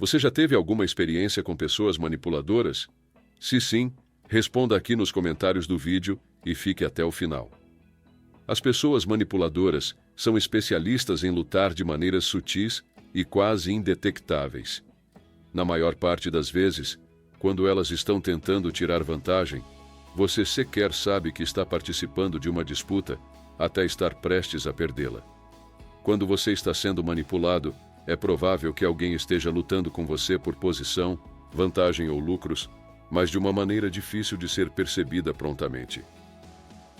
Você já teve alguma experiência com pessoas manipuladoras? Se sim, responda aqui nos comentários do vídeo e fique até o final. As pessoas manipuladoras são especialistas em lutar de maneiras sutis e quase indetectáveis. Na maior parte das vezes, quando elas estão tentando tirar vantagem, você sequer sabe que está participando de uma disputa até estar prestes a perdê-la. Quando você está sendo manipulado, é provável que alguém esteja lutando com você por posição, vantagem ou lucros, mas de uma maneira difícil de ser percebida prontamente.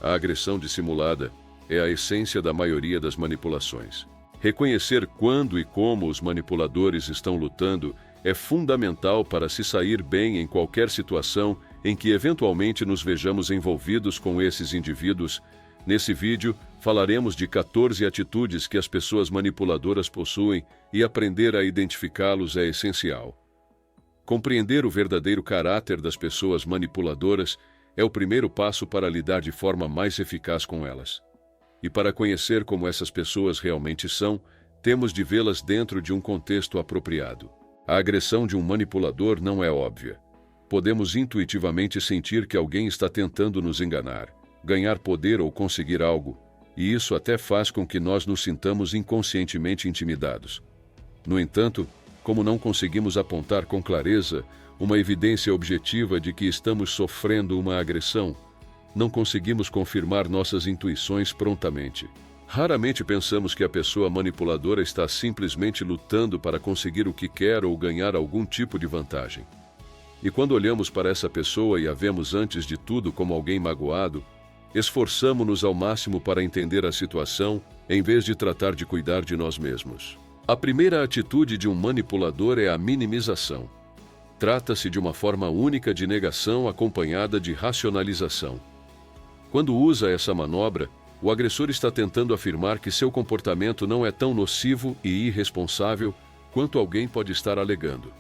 A agressão dissimulada é a essência da maioria das manipulações. Reconhecer quando e como os manipuladores estão lutando é fundamental para se sair bem em qualquer situação em que eventualmente nos vejamos envolvidos com esses indivíduos. Nesse vídeo, falaremos de 14 atitudes que as pessoas manipuladoras possuem e aprender a identificá-los é essencial. Compreender o verdadeiro caráter das pessoas manipuladoras é o primeiro passo para lidar de forma mais eficaz com elas. E para conhecer como essas pessoas realmente são, temos de vê-las dentro de um contexto apropriado. A agressão de um manipulador não é óbvia. Podemos intuitivamente sentir que alguém está tentando nos enganar, ganhar poder ou conseguir algo, e isso até faz com que nós nos sintamos inconscientemente intimidados. No entanto, como não conseguimos apontar com clareza uma evidência objetiva de que estamos sofrendo uma agressão, não conseguimos confirmar nossas intuições prontamente. Raramente pensamos que a pessoa manipuladora está simplesmente lutando para conseguir o que quer ou ganhar algum tipo de vantagem. E quando olhamos para essa pessoa e a vemos antes de tudo como alguém magoado, esforçamo-nos ao máximo para entender a situação, em vez de tratar de cuidar de nós mesmos. A primeira atitude de um manipulador é a minimização. Trata-se de uma forma única de negação acompanhada de racionalização. Quando usa essa manobra, o agressor está tentando afirmar que seu comportamento não é tão nocivo e irresponsável quanto alguém pode estar alegando.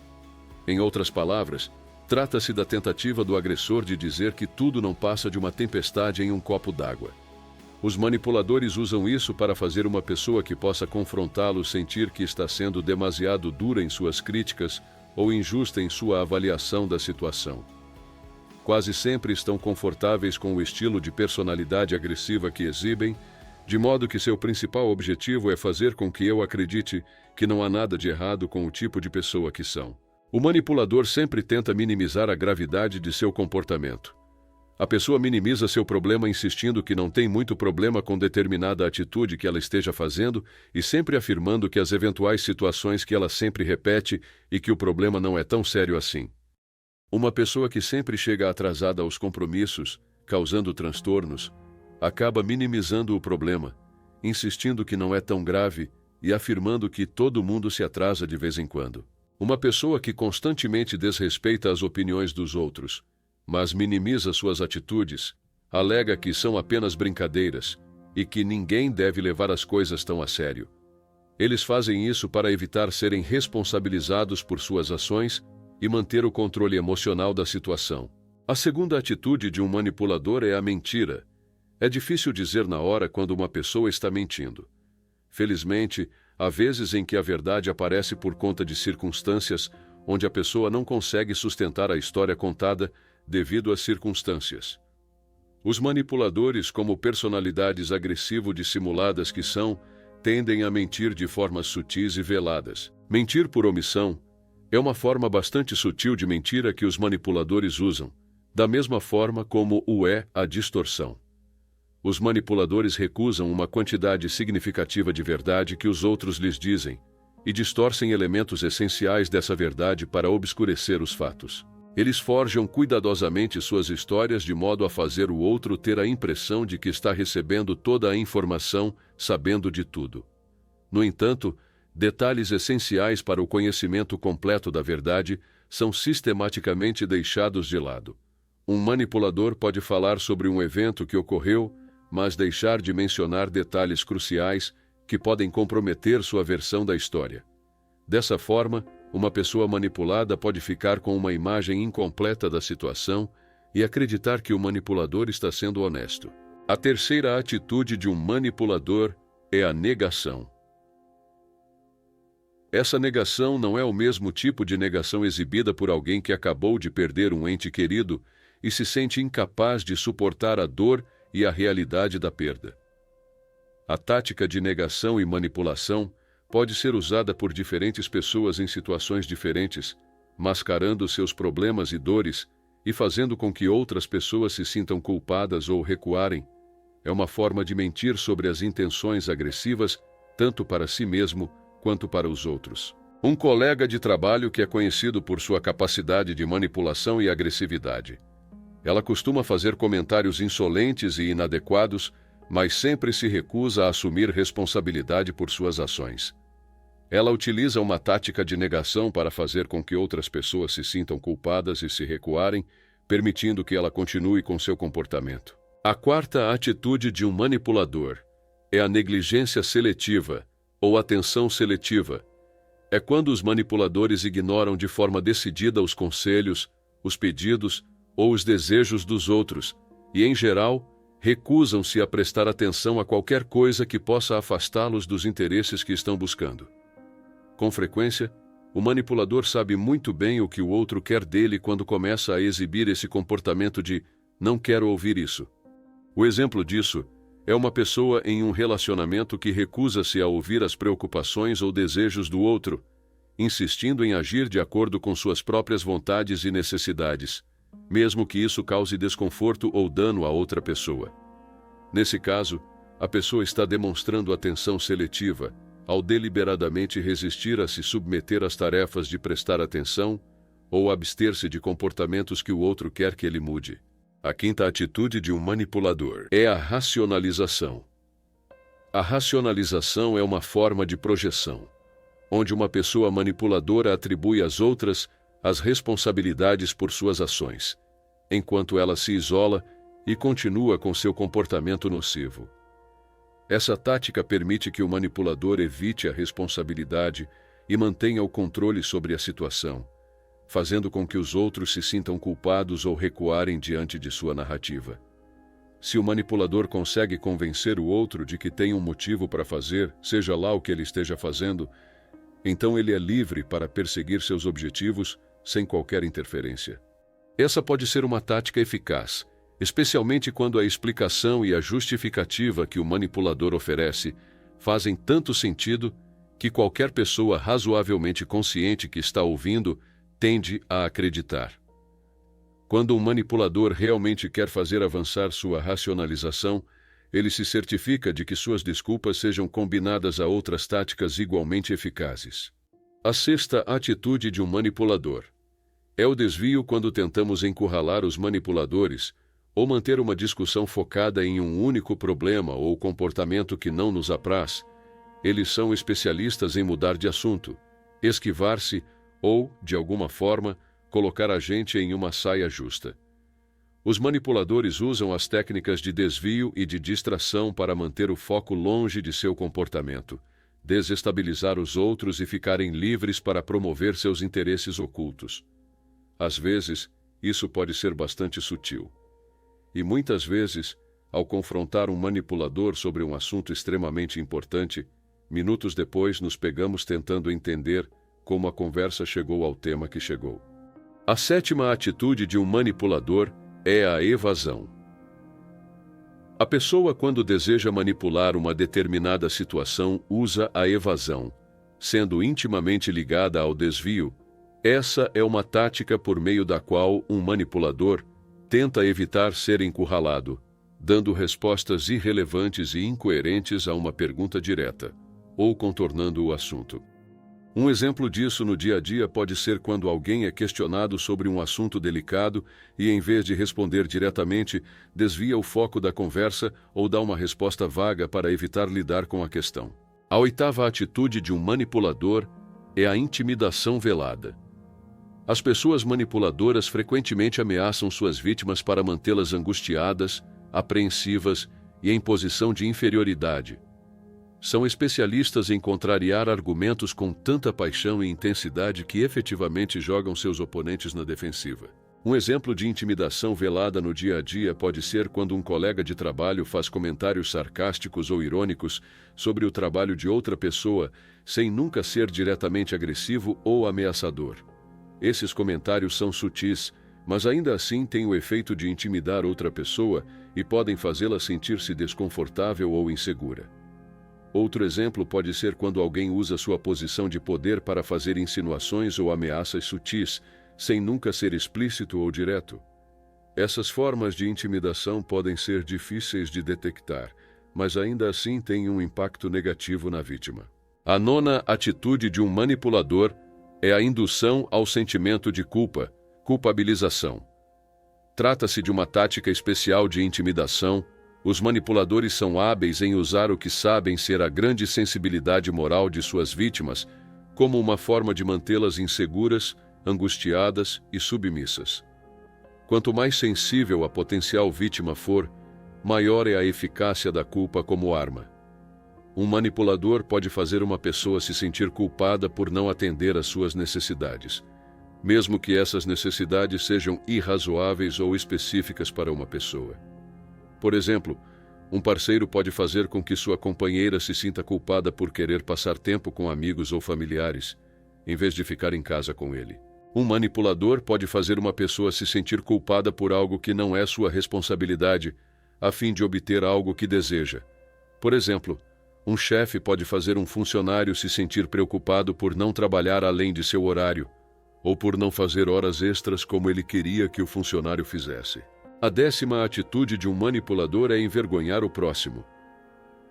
Em outras palavras, trata-se da tentativa do agressor de dizer que tudo não passa de uma tempestade em um copo d'água. Os manipuladores usam isso para fazer uma pessoa que possa confrontá-lo sentir que está sendo demasiado dura em suas críticas ou injusta em sua avaliação da situação. Quase sempre estão confortáveis com o estilo de personalidade agressiva que exibem, de modo que seu principal objetivo é fazer com que eu acredite que não há nada de errado com o tipo de pessoa que são. O manipulador sempre tenta minimizar a gravidade de seu comportamento. A pessoa minimiza seu problema insistindo que não tem muito problema com determinada atitude que ela esteja fazendo e sempre afirmando que as eventuais situações que ela sempre repete e que o problema não é tão sério assim. Uma pessoa que sempre chega atrasada aos compromissos, causando transtornos, acaba minimizando o problema, insistindo que não é tão grave e afirmando que todo mundo se atrasa de vez em quando. Uma pessoa que constantemente desrespeita as opiniões dos outros, mas minimiza suas atitudes, alega que são apenas brincadeiras e que ninguém deve levar as coisas tão a sério. Eles fazem isso para evitar serem responsabilizados por suas ações e manter o controle emocional da situação. A segunda atitude de um manipulador é a mentira. É difícil dizer na hora quando uma pessoa está mentindo. Felizmente, há vezes em que a verdade aparece por conta de circunstâncias onde a pessoa não consegue sustentar a história contada devido às circunstâncias. Os manipuladores, como personalidades agressivo-dissimuladas que são, tendem a mentir de formas sutis e veladas. Mentir por omissão é uma forma bastante sutil de mentira que os manipuladores usam, da mesma forma como o é a distorção. Os manipuladores recusam uma quantidade significativa de verdade que os outros lhes dizem e distorcem elementos essenciais dessa verdade para obscurecer os fatos. Eles forjam cuidadosamente suas histórias de modo a fazer o outro ter a impressão de que está recebendo toda a informação, sabendo de tudo. No entanto, detalhes essenciais para o conhecimento completo da verdade são sistematicamente deixados de lado. Um manipulador pode falar sobre um evento que ocorreu, mas deixar de mencionar detalhes cruciais que podem comprometer sua versão da história. Dessa forma, uma pessoa manipulada pode ficar com uma imagem incompleta da situação e acreditar que o manipulador está sendo honesto. A terceira atitude de um manipulador é a negação. Essa negação não é o mesmo tipo de negação exibida por alguém que acabou de perder um ente querido e se sente incapaz de suportar a dor e a realidade da perda. A tática de negação e manipulação pode ser usada por diferentes pessoas em situações diferentes, mascarando seus problemas e dores e fazendo com que outras pessoas se sintam culpadas ou recuarem. É uma forma de mentir sobre as intenções agressivas, tanto para si mesmo quanto para os outros. Um colega de trabalho que é conhecido por sua capacidade de manipulação e agressividade. Ela costuma fazer comentários insolentes e inadequados, mas sempre se recusa a assumir responsabilidade por suas ações. Ela utiliza uma tática de negação para fazer com que outras pessoas se sintam culpadas e se recuarem, permitindo que ela continue com seu comportamento. A quarta atitude de um manipulador é a negligência seletiva, ou atenção seletiva. É quando os manipuladores ignoram de forma decidida os conselhos, os pedidos ou os desejos dos outros e, em geral, recusam-se a prestar atenção a qualquer coisa que possa afastá-los dos interesses que estão buscando. Com frequência, o manipulador sabe muito bem o que o outro quer dele quando começa a exibir esse comportamento de "não quero ouvir isso". O exemplo disso é uma pessoa em um relacionamento que recusa-se a ouvir as preocupações ou desejos do outro, insistindo em agir de acordo com suas próprias vontades e necessidades, mesmo que isso cause desconforto ou dano a outra pessoa. Nesse caso, a pessoa está demonstrando atenção seletiva, ao deliberadamente resistir a se submeter às tarefas de prestar atenção ou abster-se de comportamentos que o outro quer que ele mude. A quinta atitude de um manipulador é a racionalização. A racionalização é uma forma de projeção, onde uma pessoa manipuladora atribui às outras as responsabilidades por suas ações, enquanto ela se isola e continua com seu comportamento nocivo. Essa tática permite que o manipulador evite a responsabilidade e mantenha o controle sobre a situação, fazendo com que os outros se sintam culpados ou recuarem diante de sua narrativa. Se o manipulador consegue convencer o outro de que tem um motivo para fazer, seja lá o que ele esteja fazendo, então ele é livre para perseguir seus objetivos sem qualquer interferência. Essa pode ser uma tática eficaz, especialmente quando a explicação e a justificativa que o manipulador oferece fazem tanto sentido que qualquer pessoa razoavelmente consciente que está ouvindo tende a acreditar. Quando um manipulador realmente quer fazer avançar sua racionalização, ele se certifica de que suas desculpas sejam combinadas a outras táticas igualmente eficazes. A sexta atitude de um manipulador é o desvio quando tentamos encurralar os manipuladores ou manter uma discussão focada em um único problema ou comportamento que não nos apraz. Eles são especialistas em mudar de assunto, esquivar-se ou, de alguma forma, colocar a gente em uma saia justa. Os manipuladores usam as técnicas de desvio e de distração para manter o foco longe de seu comportamento, desestabilizar os outros e ficarem livres para promover seus interesses ocultos. Às vezes, isso pode ser bastante sutil. E muitas vezes, ao confrontar um manipulador sobre um assunto extremamente importante, minutos depois nos pegamos tentando entender como a conversa chegou ao tema que chegou. A sétima atitude de um manipulador é a evasão. A pessoa, quando deseja manipular uma determinada situação, usa a evasão, sendo intimamente ligada ao desvio. Essa é uma tática por meio da qual um manipulador tenta evitar ser encurralado, dando respostas irrelevantes e incoerentes a uma pergunta direta, ou contornando o assunto. Um exemplo disso no dia a dia pode ser quando alguém é questionado sobre um assunto delicado e, em vez de responder diretamente, desvia o foco da conversa ou dá uma resposta vaga para evitar lidar com a questão. A oitava atitude de um manipulador é a intimidação velada. As pessoas manipuladoras frequentemente ameaçam suas vítimas para mantê-las angustiadas, apreensivas e em posição de inferioridade. São especialistas em contrariar argumentos com tanta paixão e intensidade que efetivamente jogam seus oponentes na defensiva. Um exemplo de intimidação velada no dia a dia pode ser quando um colega de trabalho faz comentários sarcásticos ou irônicos sobre o trabalho de outra pessoa, sem nunca ser diretamente agressivo ou ameaçador. Esses comentários são sutis, mas ainda assim têm o efeito de intimidar outra pessoa e podem fazê-la sentir-se desconfortável ou insegura. Outro exemplo pode ser quando alguém usa sua posição de poder para fazer insinuações ou ameaças sutis, sem nunca ser explícito ou direto. Essas formas de intimidação podem ser difíceis de detectar, mas ainda assim têm um impacto negativo na vítima. A nona atitude de um manipulador é a indução ao sentimento de culpa, culpabilização. Trata-se de uma tática especial de intimidação. Os manipuladores são hábeis em usar o que sabem ser a grande sensibilidade moral de suas vítimas como uma forma de mantê-las inseguras, angustiadas e submissas. Quanto mais sensível a potencial vítima for, maior é a eficácia da culpa como arma. Um manipulador pode fazer uma pessoa se sentir culpada por não atender às suas necessidades, mesmo que essas necessidades sejam irrazoáveis ou específicas para uma pessoa. Por exemplo, um parceiro pode fazer com que sua companheira se sinta culpada por querer passar tempo com amigos ou familiares, em vez de ficar em casa com ele. Um manipulador pode fazer uma pessoa se sentir culpada por algo que não é sua responsabilidade, a fim de obter algo que deseja. Por exemplo, um chefe pode fazer um funcionário se sentir preocupado por não trabalhar além de seu horário, ou por não fazer horas extras como ele queria que o funcionário fizesse. A 10ª atitude de um manipulador é envergonhar o próximo.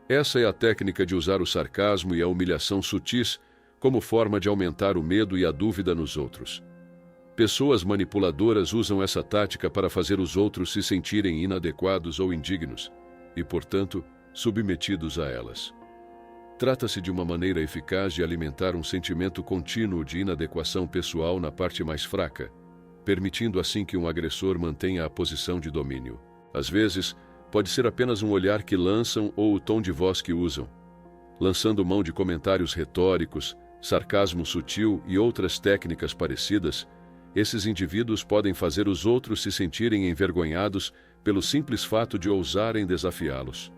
Essa é a técnica de usar o sarcasmo e a humilhação sutis como forma de aumentar o medo e a dúvida nos outros. Pessoas manipuladoras usam essa tática para fazer os outros se sentirem inadequados ou indignos, e, portanto, submetidos a elas. Trata-se de uma maneira eficaz de alimentar um sentimento contínuo de inadequação pessoal na parte mais fraca, permitindo assim que um agressor mantenha a posição de domínio. Às vezes, pode ser apenas um olhar que lançam ou o tom de voz que usam. Lançando mão de comentários retóricos, sarcasmo sutil e outras técnicas parecidas, esses indivíduos podem fazer os outros se sentirem envergonhados pelo simples fato de ousarem desafiá-los.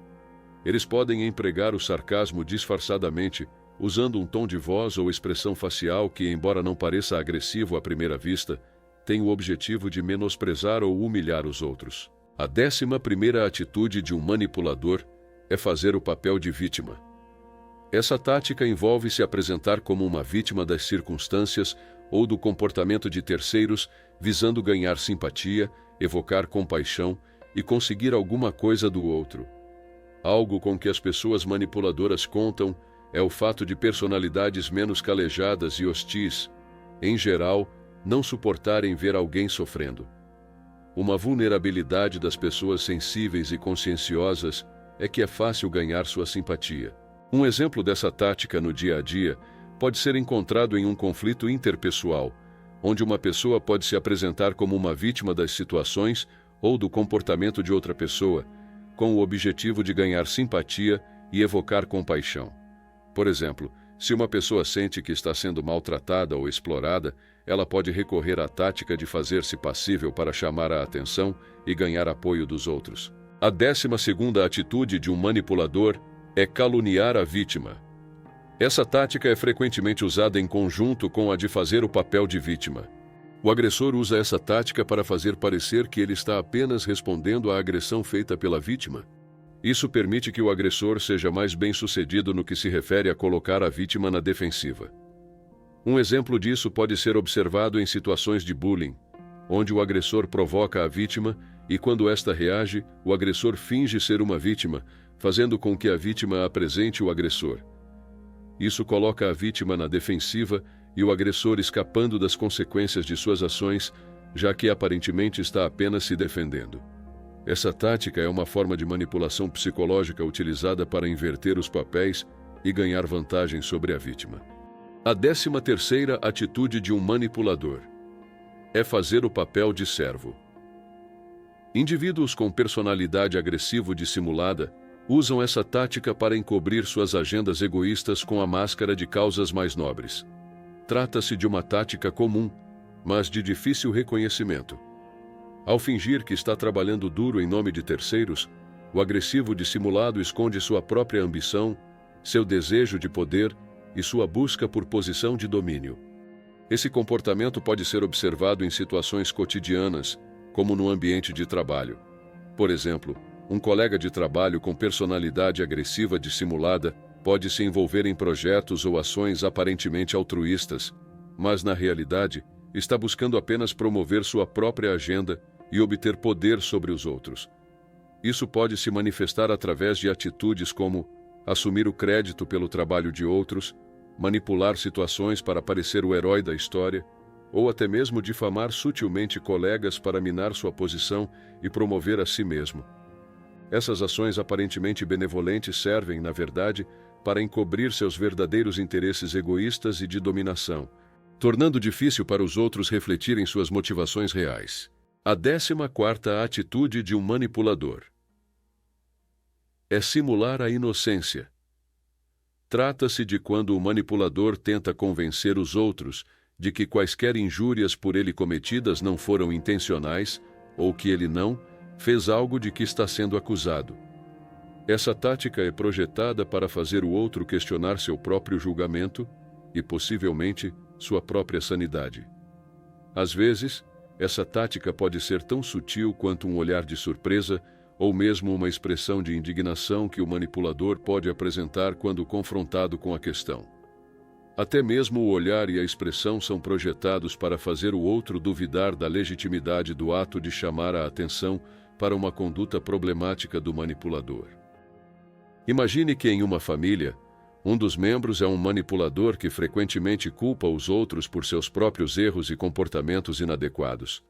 Eles podem empregar o sarcasmo disfarçadamente, usando um tom de voz ou expressão facial que, embora não pareça agressivo à primeira vista, tem o objetivo de menosprezar ou humilhar os outros. A 11ª atitude de um manipulador é fazer o papel de vítima. Essa tática envolve se apresentar como uma vítima das circunstâncias ou do comportamento de terceiros, visando ganhar simpatia, evocar compaixão e conseguir alguma coisa do outro. Algo com que as pessoas manipuladoras contam é o fato de personalidades menos calejadas e hostis, em geral, não suportarem ver alguém sofrendo. Uma vulnerabilidade das pessoas sensíveis e conscienciosas é que é fácil ganhar sua simpatia. Um exemplo dessa tática no dia a dia pode ser encontrado em um conflito interpessoal, onde uma pessoa pode se apresentar como uma vítima das situações ou do comportamento de outra pessoa, com o objetivo de ganhar simpatia e evocar compaixão. Por exemplo, se uma pessoa sente que está sendo maltratada ou explorada, ela pode recorrer à tática de fazer-se passível para chamar a atenção e ganhar apoio dos outros. A 12ª atitude de um manipulador é caluniar a vítima. Essa tática é frequentemente usada em conjunto com a de fazer o papel de vítima. O agressor usa essa tática para fazer parecer que ele está apenas respondendo à agressão feita pela vítima. Isso permite que o agressor seja mais bem-sucedido no que se refere a colocar a vítima na defensiva. Um exemplo disso pode ser observado em situações de bullying, onde o agressor provoca a vítima e, quando esta reage, o agressor finge ser uma vítima, fazendo com que a vítima apresente o agressor. Isso coloca a vítima na defensiva e o agressor escapando das consequências de suas ações, já que aparentemente está apenas se defendendo. Essa tática é uma forma de manipulação psicológica utilizada para inverter os papéis e ganhar vantagem sobre a vítima. A 13ª atitude de um manipulador é fazer o papel de servo. Indivíduos com personalidade agressivo-dissimulada usam essa tática para encobrir suas agendas egoístas com a máscara de causas mais nobres. Trata-se de uma tática comum, mas de difícil reconhecimento, Ao fingir que está trabalhando duro em nome de terceiros, o agressivo dissimulado esconde sua própria ambição, seu desejo de poder e sua busca por posição de domínio. Esse comportamento pode ser observado em situações cotidianas, como no ambiente de trabalho. Por exemplo, um colega de trabalho com personalidade agressiva dissimulada pode se envolver em projetos ou ações aparentemente altruístas, mas na realidade está buscando apenas promover sua própria agenda e obter poder sobre os outros. Isso pode se manifestar através de atitudes como assumir o crédito pelo trabalho de outros, manipular situações para parecer o herói da história, ou até mesmo difamar sutilmente colegas para minar sua posição e promover a si mesmo. Essas ações aparentemente benevolentes servem, na verdade, para encobrir seus verdadeiros interesses egoístas e de dominação, tornando difícil para os outros refletirem suas motivações reais. A 14ª atitude de um manipulador é simular a inocência. Trata-se de quando o manipulador tenta convencer os outros de que quaisquer injúrias por ele cometidas não foram intencionais ou que ele não fez algo de que está sendo acusado. Essa tática é projetada para fazer o outro questionar seu próprio julgamento e, possivelmente, sua própria sanidade. Às vezes, essa tática pode ser tão sutil quanto um olhar de surpresa ou mesmo uma expressão de indignação que o manipulador pode apresentar quando confrontado com a questão. Até mesmo o olhar e a expressão são projetados para fazer o outro duvidar da legitimidade do ato de chamar a atenção para uma conduta problemática do manipulador. Imagine que em uma família, um dos membros é um manipulador que frequentemente culpa os outros por seus próprios erros e comportamentos inadequados.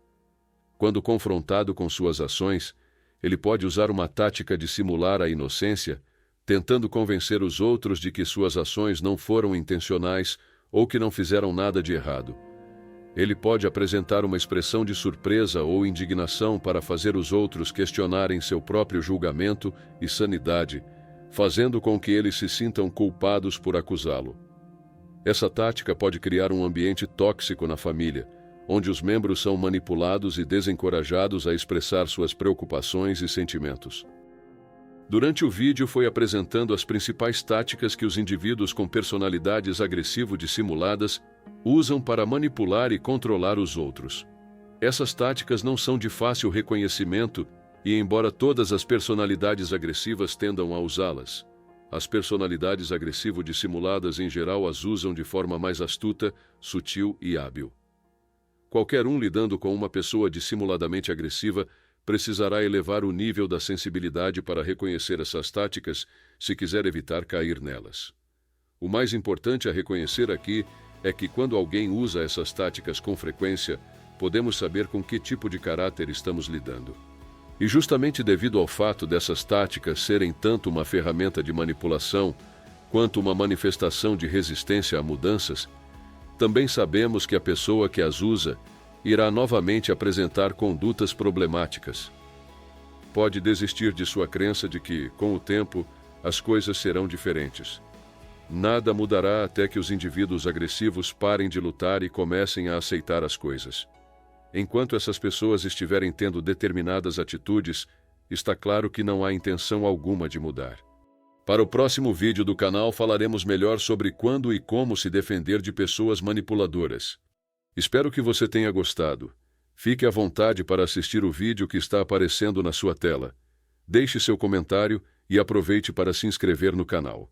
Quando confrontado com suas ações, ele pode usar uma tática de simular a inocência, tentando convencer os outros de que suas ações não foram intencionais ou que não fizeram nada de errado. Ele pode apresentar uma expressão de surpresa ou indignação para fazer os outros questionarem seu próprio julgamento e sanidade, fazendo com que eles se sintam culpados por acusá-lo. Essa tática pode criar um ambiente tóxico na família, onde os membros são manipulados e desencorajados a expressar suas preocupações e sentimentos. Durante o vídeo foi apresentando as principais táticas que os indivíduos com personalidades agressivo-dissimuladas usam para manipular e controlar os outros. Essas táticas não são de fácil reconhecimento e, embora todas as personalidades agressivas tendam a usá-las, as personalidades agressivo-dissimuladas em geral as usam de forma mais astuta, sutil e hábil. Qualquer um lidando com uma pessoa dissimuladamente agressiva precisará elevar o nível da sensibilidade para reconhecer essas táticas se quiser evitar cair nelas. O mais importante a reconhecer aqui é que quando alguém usa essas táticas com frequência, podemos saber com que tipo de caráter estamos lidando. E justamente devido ao fato dessas táticas serem tanto uma ferramenta de manipulação quanto uma manifestação de resistência a mudanças, também sabemos que a pessoa que as usa irá novamente apresentar condutas problemáticas. Pode desistir de sua crença de que, com o tempo, as coisas serão diferentes. Nada mudará até que os indivíduos agressivos parem de lutar e comecem a aceitar as coisas. Enquanto essas pessoas estiverem tendo determinadas atitudes, está claro que não há intenção alguma de mudar. Para o próximo vídeo do canal falaremos melhor sobre quando e como se defender de pessoas manipuladoras. Espero que você tenha gostado. Fique à vontade para assistir o vídeo que está aparecendo na sua tela. Deixe seu comentário e aproveite para se inscrever no canal.